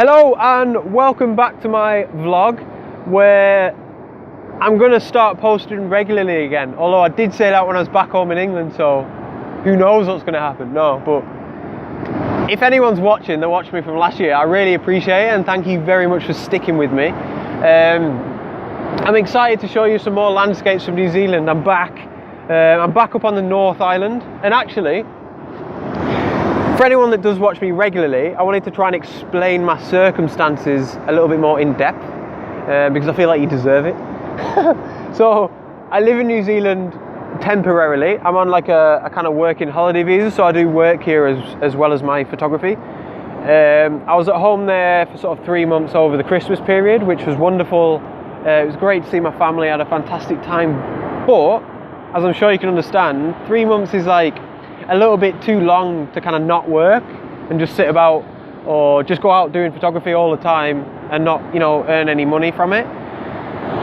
Hello and welcome back to my vlog where I'm going to start posting regularly again, although I did say that when I was back home in England, so who knows what's going to happen. No, but if anyone's watching that watched me from last year, I really appreciate it and thank you very much for sticking with me. I'm excited to show you some more landscapes from New Zealand. I'm back up on the North Island, and actually for anyone that does watch me regularly, I wanted to try and explain my circumstances a little bit more in depth because I feel like you deserve it. So I live in New Zealand temporarily. I'm on like a kind of working holiday visa, so I do work here as well as my photography. I was at home there for sort of 3 months over the Christmas period, which was wonderful. It was great to see my family. I had a fantastic time, but as I'm sure you can understand, 3 months is like a little bit too long to kind of not work and just sit about or just go out doing photography all the time and not, you know, earn any money from it.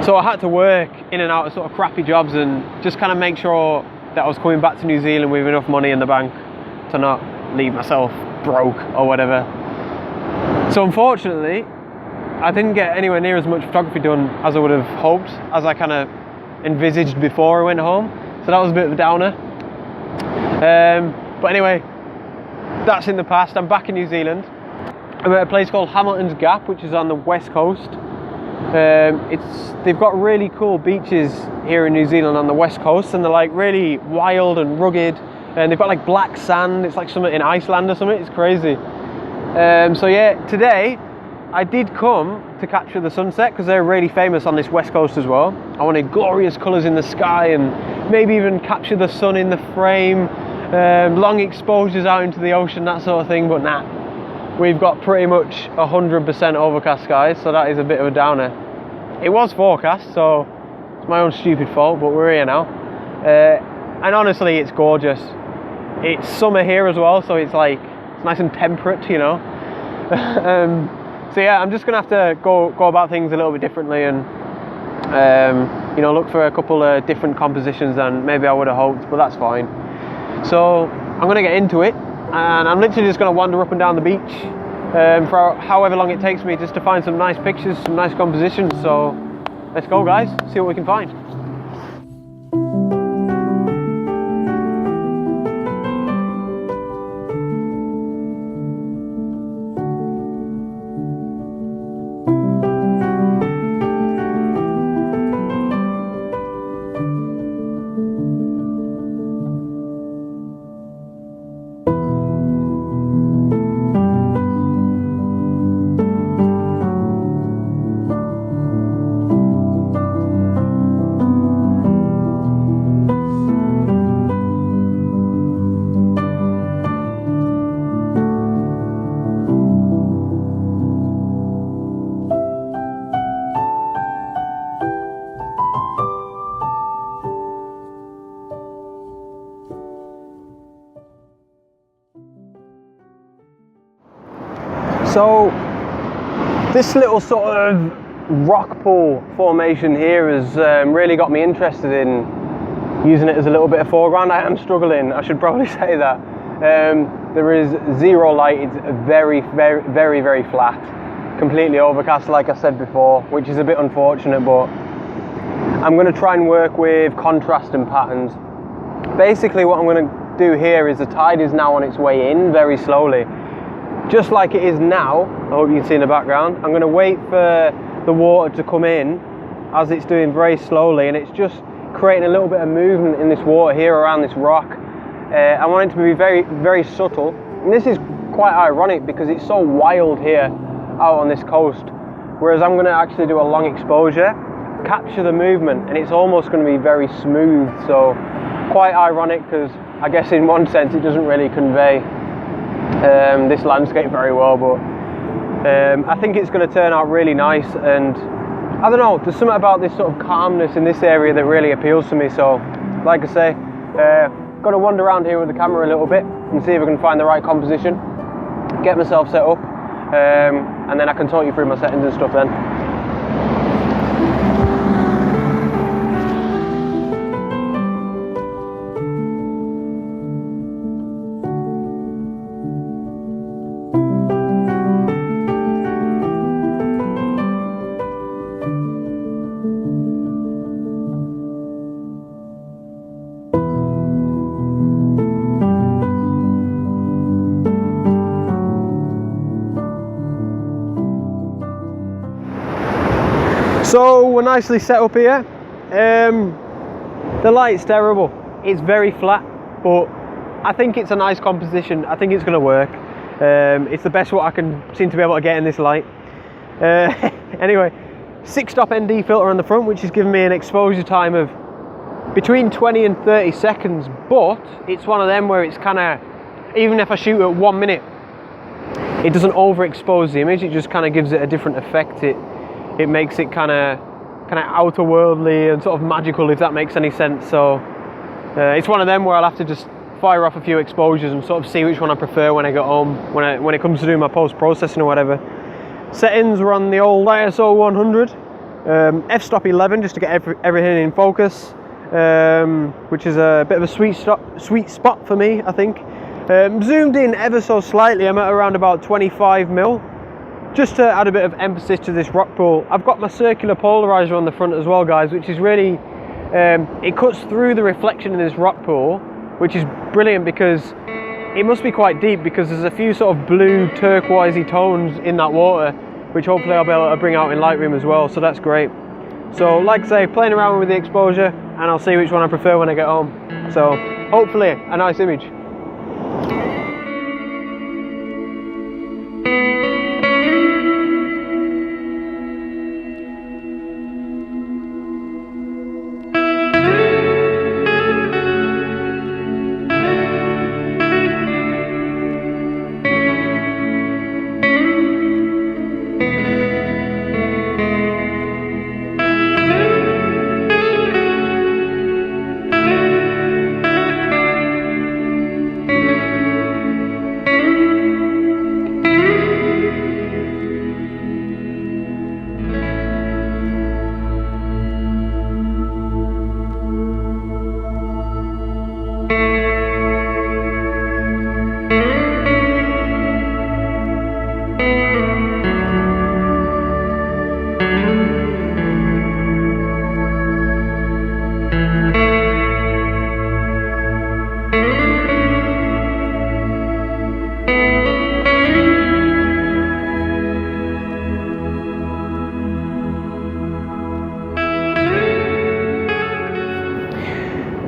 So I had to work in and out of sort of crappy jobs and just kind of make sure that I was coming back to New Zealand with enough money in the bank to not leave myself broke or whatever. So unfortunately, I didn't get anywhere near as much photography done as I would have hoped, as I kind of envisaged before I went home. So that was a bit of a downer. But anyway, that's in the past. I'm back in New Zealand. I'm at a place called Hamilton's Gap, which is on the west coast. They've got really cool beaches here in New Zealand on the west coast, and they're like really wild and rugged, and they've got like black sand. It's like something in Iceland or something. It's crazy. So yeah, today I did come to capture the sunset because they're really famous on this west coast as well. I wanted glorious colours in the sky and maybe even capture the sun in the frame, long exposures out into the ocean, that sort of thing, but nah. We've got pretty much 100% overcast skies, so that is a bit of a downer. It was forecast, so it's my own stupid fault, but we're here now. And honestly, it's gorgeous. It's summer here as well, so it's like, it's nice and temperate, you know. So yeah, I'm just gonna have to go about things a little bit differently and you know, look for a couple of different compositions than maybe I would have hoped, but that's fine. So I'm gonna get into it, and I'm literally just gonna wander up and down the beach for however long it takes me just to find some nice pictures, some nice compositions. So let's go, guys, see what we can find. So this little sort of rock pool formation here has really got me interested in using it as a little bit of foreground. I am struggling, I should probably say that. There is zero light, it's very flat, completely overcast like I said before, which is a bit unfortunate, but I'm going to try and work with contrast and patterns. Basically what I'm going to do here is the tide is now on its way in very slowly. Just like it is now, I hope you can see in the background. I'm going to wait for the water to come in as it's doing very slowly, and it's just creating a little bit of movement in this water here around this rock. I want it to be very subtle, and this is quite ironic because it's so wild here out on this coast, whereas I'm going to actually do a long exposure, capture the movement, and it's almost going to be very smooth. So quite ironic because I guess in one sense it doesn't really convey this landscape very well, but I think it's going to turn out really nice. And I don't know, there's something about this sort of calmness in this area that really appeals to me. So like I say, got to wander around here with the camera a little bit and see if I can find the right composition, get myself set up, and then I can talk you through my settings and stuff then. So we're nicely set up here. The light's terrible. It's very flat, but I think it's a nice composition. I think it's going to work. It's the best what I can seem to be able to get in this light. Anyway, 6-stop ND filter on the front, which is giving me an exposure time of between 20 and 30 seconds, but it's one of them where it's kind of, even if I shoot at 1 minute, it doesn't overexpose the image. It just kind of gives it a different effect. It makes it kind of outer worldly and sort of magical, if that makes any sense. So it's one of them where I'll have to just fire off a few exposures and sort of see which one I prefer when I get home, when it comes to doing my post-processing or whatever. Settings were on the old ISO 100, f-stop 11 just to get everything in focus, which is a bit of a sweet spot for me, I think. Zoomed in ever so slightly. I'm at around about 25mm, just to add a bit of emphasis to this rock pool. I've got my circular polarizer on the front as well, guys, which is really, it cuts through the reflection in this rock pool, which is brilliant because it must be quite deep, because there's a few sort of blue turquoisey tones in that water, which hopefully I'll be able to bring out in Lightroom as well, so that's great. So like I say, playing around with the exposure, and I'll see which one I prefer when I get home. So hopefully a nice image.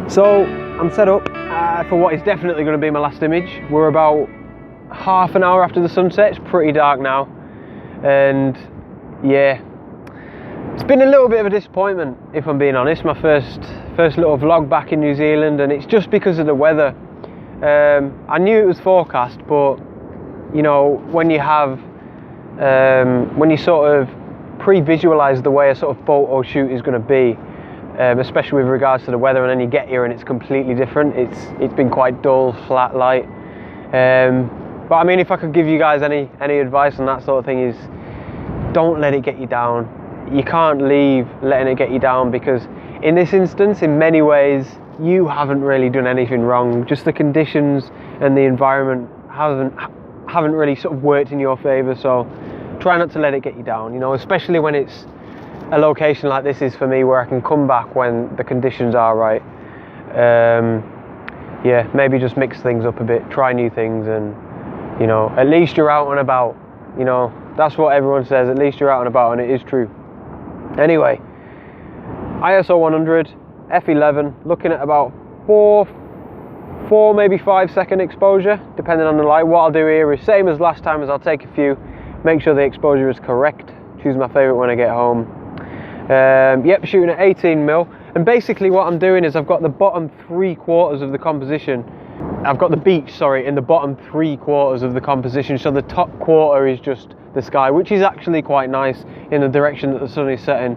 So I'm set up for what is definitely going to be my last image. We're about half an hour after the sunset. It's pretty dark now, and yeah, it's been a little bit of a disappointment, if I'm being honest. My first little vlog back in New Zealand, and it's just because of the weather. I knew it was forecast, but you know, when you have when you sort of pre-visualize the way a sort of photo shoot is going to be, especially with regards to the weather, and then you get here and it's completely different. It's been quite dull, flat light. But I mean, if I could give you guys any advice on that sort of thing, is don't let it get you down. You can't leave letting it get you down, because in this instance, in many ways, you haven't really done anything wrong. Just the conditions and the environment haven't really sort of worked in your favor. So try not to let it get you down, you know, especially when it's a location like this is for me, where I can come back when the conditions are right. Yeah, maybe just mix things up a bit, try new things, and you know, at least you're out and about. You know, that's what everyone says, at least you're out and about, and it is true. Anyway, ISO 100, f11, looking at about 4 maybe 5 second exposure, depending on the light. What I'll do here is same as last time, is I'll take a few, make sure the exposure is correct, choose my favorite when I get home. Yep, shooting at 18mm, and basically what I'm doing is I've got the bottom 3/4 of the composition, I've got the beach, sorry, in the bottom 3/4 of the composition, so the top quarter is just the sky, which is actually quite nice in the direction that the sun is setting,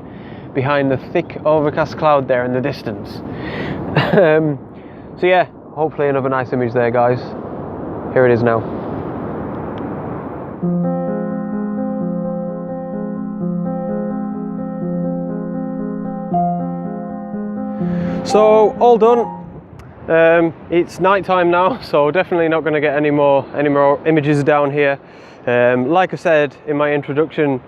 behind the thick overcast cloud there in the distance. So yeah, hopefully another nice image there, guys. Here it is now. So all done. It's night time now, so definitely not going to get any more images down here. Like I said in my introduction,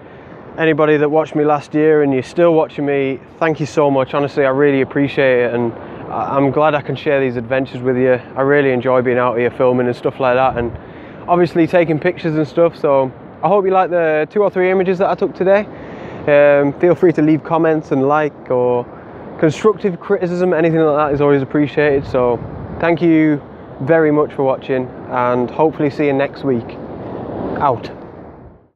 anybody that watched me last year and you're still watching me, thank you so much. Honestly, I really appreciate it, and I'm glad I can share these adventures with you. I really enjoy being out here filming and stuff like that, and obviously taking pictures and stuff. So I hope you like the 2 or 3 images that I took today. Feel free to leave comments and like, or constructive criticism, anything like that is always appreciated. So thank you very much for watching, and hopefully see you next week. Out.